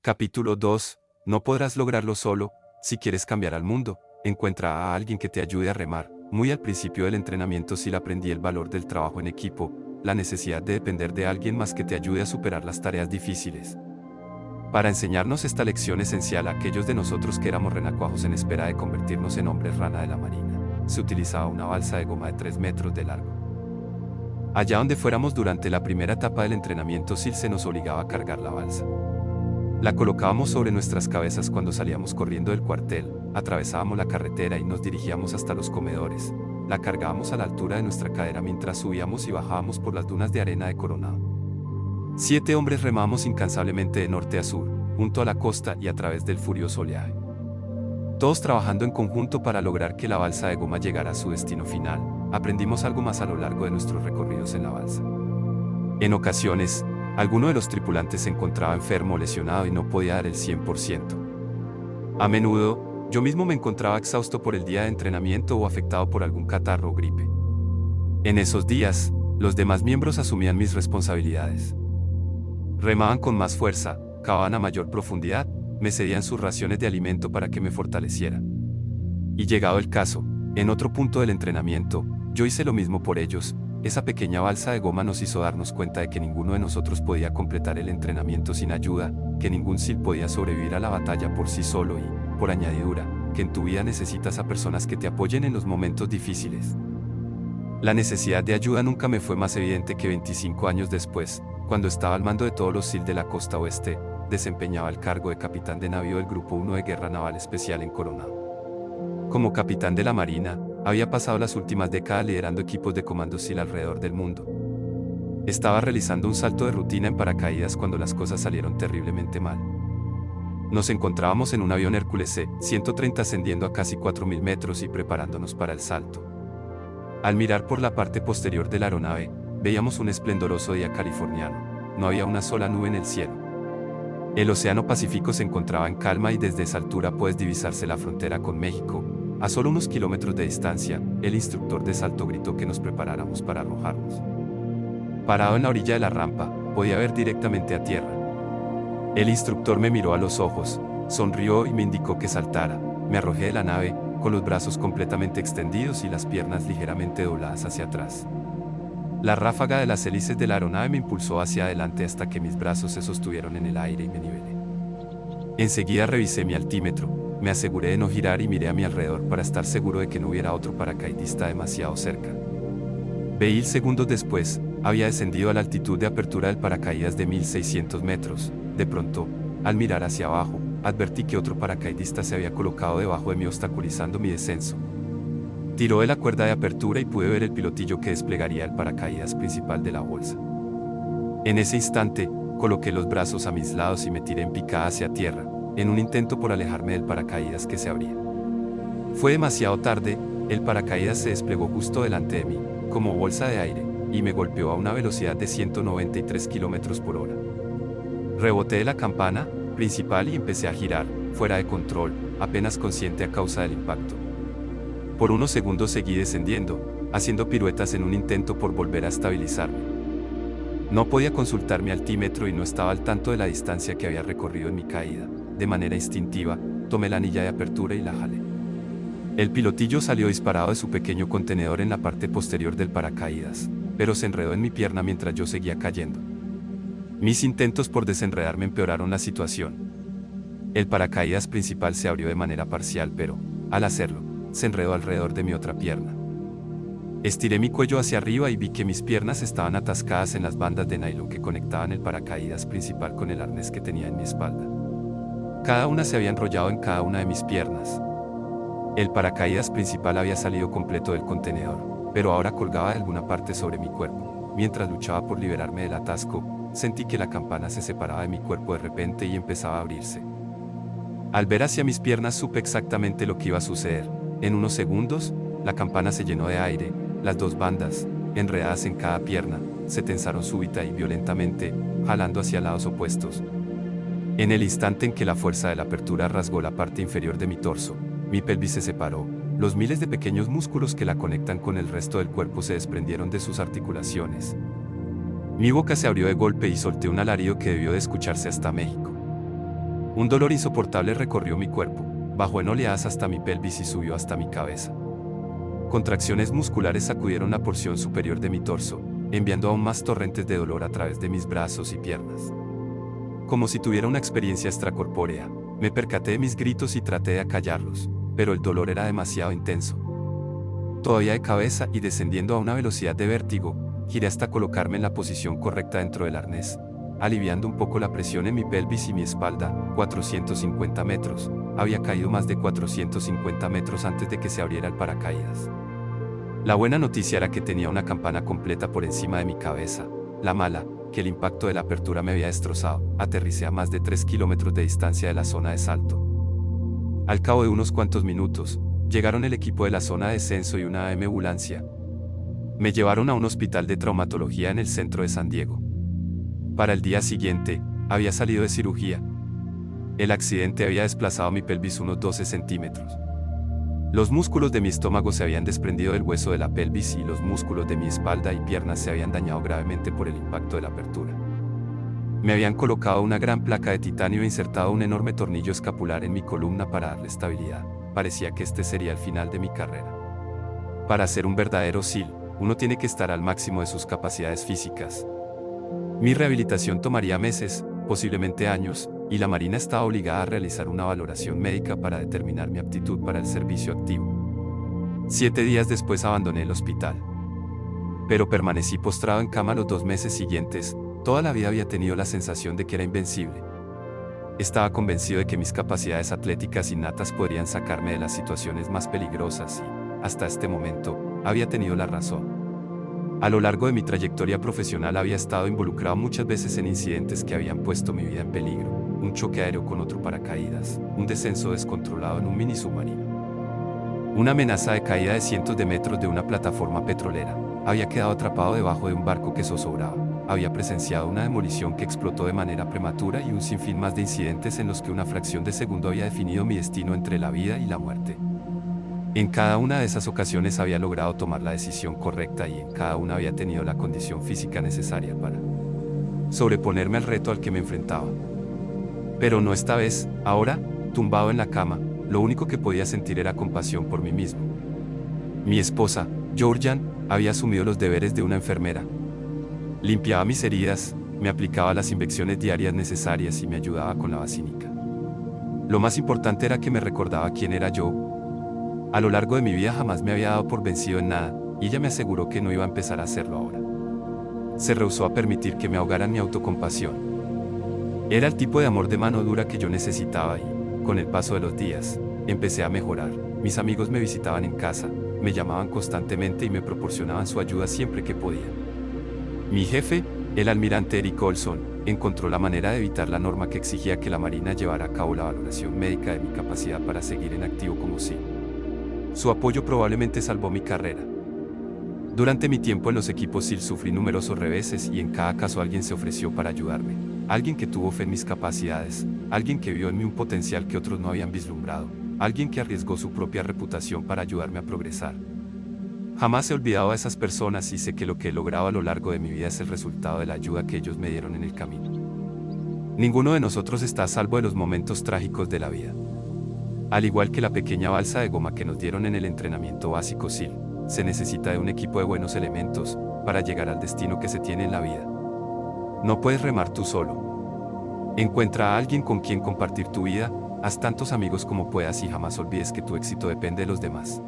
Capítulo 2. No podrás lograrlo solo. Si quieres cambiar al mundo, encuentra a alguien que te ayude a remar. Muy al principio del entrenamiento sí aprendí el valor del trabajo en equipo, la necesidad de depender de alguien más que te ayude a superar las tareas difíciles. Para enseñarnos esta lección esencial a aquellos de nosotros que éramos renacuajos en espera de convertirnos en hombres rana de la marina, se utilizaba una balsa de goma de 3 metros de largo. Allá donde fuéramos durante la primera etapa del entrenamiento SEAL se nos obligaba a cargar la balsa. La colocábamos sobre nuestras cabezas cuando salíamos corriendo del cuartel, atravesábamos la carretera y nos dirigíamos hasta los comedores. La cargábamos a la altura de nuestra cadera mientras subíamos y bajábamos por las dunas de arena de Coronado. 7 hombres remamos incansablemente de norte a sur, junto a la costa y a través del furioso oleaje. Todos trabajando en conjunto para lograr que la balsa de goma llegara a su destino final. Aprendimos algo más a lo largo de nuestros recorridos en la balsa. En ocasiones, alguno de los tripulantes se encontraba enfermo o lesionado y no podía dar el 100%. A menudo, yo mismo me encontraba exhausto por el día de entrenamiento o afectado por algún catarro o gripe. En esos días, los demás miembros asumían mis responsabilidades. Remaban con más fuerza, cavaban a mayor profundidad, me cedían sus raciones de alimento para que me fortaleciera. Y llegado el caso, en otro punto del entrenamiento, yo hice lo mismo por ellos. Esa pequeña balsa de goma nos hizo darnos cuenta de que ninguno de nosotros podía completar el entrenamiento sin ayuda, que ningún SEAL podía sobrevivir a la batalla por sí solo y, por añadidura, que en tu vida necesitas a personas que te apoyen en los momentos difíciles. La necesidad de ayuda nunca me fue más evidente que 25 años después, cuando estaba al mando de todos los SEAL de la costa oeste, desempeñaba el cargo de capitán de navío del Grupo 1 de Guerra Naval Especial en Coronado. Como capitán de la Marina, había pasado las últimas décadas liderando equipos de comando SEAL alrededor del mundo. Estaba realizando un salto de rutina en paracaídas cuando las cosas salieron terriblemente mal. Nos encontrábamos en un avión Hércules C-130 ascendiendo a casi 4.000 metros y preparándonos para el salto. Al mirar por la parte posterior de la aeronave, veíamos un esplendoroso día californiano. No había una sola nube en el cielo. El Océano Pacífico se encontraba en calma y desde esa altura puedes divisarse la frontera con México. A solo unos kilómetros de distancia, el instructor de salto gritó que nos preparáramos para arrojarnos. Parado en la orilla de la rampa, podía ver directamente a tierra. El instructor me miró a los ojos, sonrió y me indicó que saltara. Me arrojé de la nave, con los brazos completamente extendidos y las piernas ligeramente dobladas hacia atrás. La ráfaga de las hélices de la aeronave me impulsó hacia adelante hasta que mis brazos se sostuvieron en el aire y me nivelé. Enseguida revisé mi altímetro. Me aseguré de no girar y miré a mi alrededor para estar seguro de que no hubiera otro paracaidista demasiado cerca. 20 segundos después, había descendido a la altitud de apertura del paracaídas de 1.600 metros. De pronto, al mirar hacia abajo, advertí que otro paracaidista se había colocado debajo de mí obstaculizando mi descenso. Tiró de la cuerda de apertura y pude ver el pilotillo que desplegaría el paracaídas principal de la bolsa. En ese instante, coloqué los brazos a mis lados y me tiré en picada hacia tierra, en un intento por alejarme del paracaídas que se abría. Fue demasiado tarde, el paracaídas se desplegó justo delante de mí, como bolsa de aire, y me golpeó a una velocidad de 193 km por hora. Reboté de la campana principal y empecé a girar, fuera de control, apenas consciente a causa del impacto. Por unos segundos seguí descendiendo, haciendo piruetas en un intento por volver a estabilizarme. No podía consultar mi altímetro y no estaba al tanto de la distancia que había recorrido en mi caída. De manera instintiva, tomé la anilla de apertura y la jalé. El pilotillo salió disparado de su pequeño contenedor en la parte posterior del paracaídas, pero se enredó en mi pierna mientras yo seguía cayendo. Mis intentos por desenredarme empeoraron la situación. El paracaídas principal se abrió de manera parcial, pero, al hacerlo, se enredó alrededor de mi otra pierna. Estiré mi cuello hacia arriba y vi que mis piernas estaban atascadas en las bandas de nylon que conectaban el paracaídas principal con el arnés que tenía en mi espalda. Cada una se había enrollado en cada una de mis piernas. El paracaídas principal había salido completo del contenedor, pero ahora colgaba de alguna parte sobre mi cuerpo. Mientras luchaba por liberarme del atasco, sentí que la campana se separaba de mi cuerpo de repente y empezaba a abrirse. Al ver hacia mis piernas supe exactamente lo que iba a suceder. En unos segundos, la campana se llenó de aire, las dos bandas, enredadas en cada pierna, se tensaron súbita y violentamente, jalando hacia lados opuestos. En el instante en que la fuerza de la apertura rasgó la parte inferior de mi torso, mi pelvis se separó, los miles de pequeños músculos que la conectan con el resto del cuerpo se desprendieron de sus articulaciones. Mi boca se abrió de golpe y solté un alarido que debió de escucharse hasta México. Un dolor insoportable recorrió mi cuerpo, bajó en oleadas hasta mi pelvis y subió hasta mi cabeza. Contracciones musculares sacudieron la porción superior de mi torso, enviando aún más torrentes de dolor a través de mis brazos y piernas. Como si tuviera una experiencia extracorpórea, me percaté de mis gritos y traté de acallarlos, pero el dolor era demasiado intenso. Todavía de cabeza y descendiendo a una velocidad de vértigo, giré hasta colocarme en la posición correcta dentro del arnés, aliviando un poco la presión en mi pelvis y mi espalda. 450 metros. Había caído más de 450 metros antes de que se abriera el paracaídas. La buena noticia era que tenía una campana completa por encima de mi cabeza. La mala, que el impacto de la apertura me había destrozado. Aterricé a más de 3 kilómetros de distancia de la zona de salto. Al cabo de unos cuantos minutos, llegaron el equipo de la zona de descenso y una ambulancia. Me llevaron a un hospital de traumatología en el centro de San Diego. Para el día siguiente, había salido de cirugía. El accidente había desplazado mi pelvis unos 12 centímetros. Los músculos de mi estómago se habían desprendido del hueso de la pelvis y los músculos de mi espalda y piernas se habían dañado gravemente por el impacto de la apertura. Me habían colocado una gran placa de titanio e insertado un enorme tornillo escapular en mi columna para darle estabilidad. Parecía que este sería el final de mi carrera. Para ser un verdadero SEAL, uno tiene que estar al máximo de sus capacidades físicas. Mi rehabilitación tomaría meses, posiblemente años, y la Marina estaba obligada a realizar una valoración médica para determinar mi aptitud para el servicio activo. 7 días después abandoné el hospital. Pero permanecí postrado en cama los 2 meses siguientes. Toda la vida había tenido la sensación de que era invencible. Estaba convencido de que mis capacidades atléticas innatas podrían sacarme de las situaciones más peligrosas y, hasta este momento, había tenido la razón. A lo largo de mi trayectoria profesional había estado involucrado muchas veces en incidentes que habían puesto mi vida en peligro. Un choque aéreo con otro paracaídas, un descenso descontrolado en un mini submarino. Una amenaza de caída de cientos de metros de una plataforma petrolera. Había quedado atrapado debajo de un barco que zozobraba. Había presenciado una demolición que explotó de manera prematura y un sinfín más de incidentes en los que una fracción de segundo había definido mi destino entre la vida y la muerte. En cada una de esas ocasiones había logrado tomar la decisión correcta y en cada una había tenido la condición física necesaria para sobreponerme al reto al que me enfrentaba. Pero no esta vez. Ahora, tumbado en la cama, lo único que podía sentir era compasión por mí mismo. Mi esposa, Georgian, había asumido los deberes de una enfermera. Limpiaba mis heridas, me aplicaba las inyecciones diarias necesarias y me ayudaba con la basílica. Lo más importante era que me recordaba quién era yo. A lo largo de mi vida jamás me había dado por vencido en nada, y ella me aseguró que no iba a empezar a hacerlo ahora. Se rehusó a permitir que me ahogara en mi autocompasión. Era el tipo de amor de mano dura que yo necesitaba y, con el paso de los días, empecé a mejorar. Mis amigos me visitaban en casa, me llamaban constantemente y me proporcionaban su ayuda siempre que podían. Mi jefe, el almirante Eric Olson, encontró la manera de evitar la norma que exigía que la Marina llevara a cabo la valoración médica de mi capacidad para seguir en activo como SEAL. Su apoyo probablemente salvó mi carrera. Durante mi tiempo en los equipos SEAL sufrí numerosos reveses y en cada caso alguien se ofreció para ayudarme. Alguien que tuvo fe en mis capacidades, alguien que vio en mí un potencial que otros no habían vislumbrado, alguien que arriesgó su propia reputación para ayudarme a progresar. Jamás he olvidado a esas personas y sé que lo que he logrado a lo largo de mi vida es el resultado de la ayuda que ellos me dieron en el camino. Ninguno de nosotros está a salvo de los momentos trágicos de la vida. Al igual que la pequeña balsa de goma que nos dieron en el entrenamiento básico SEAL, se necesita de un equipo de buenos elementos para llegar al destino que se tiene en la vida. No puedes remar tú solo. Encuentra a alguien con quien compartir tu vida, haz tantos amigos como puedas y jamás olvides que tu éxito depende de los demás.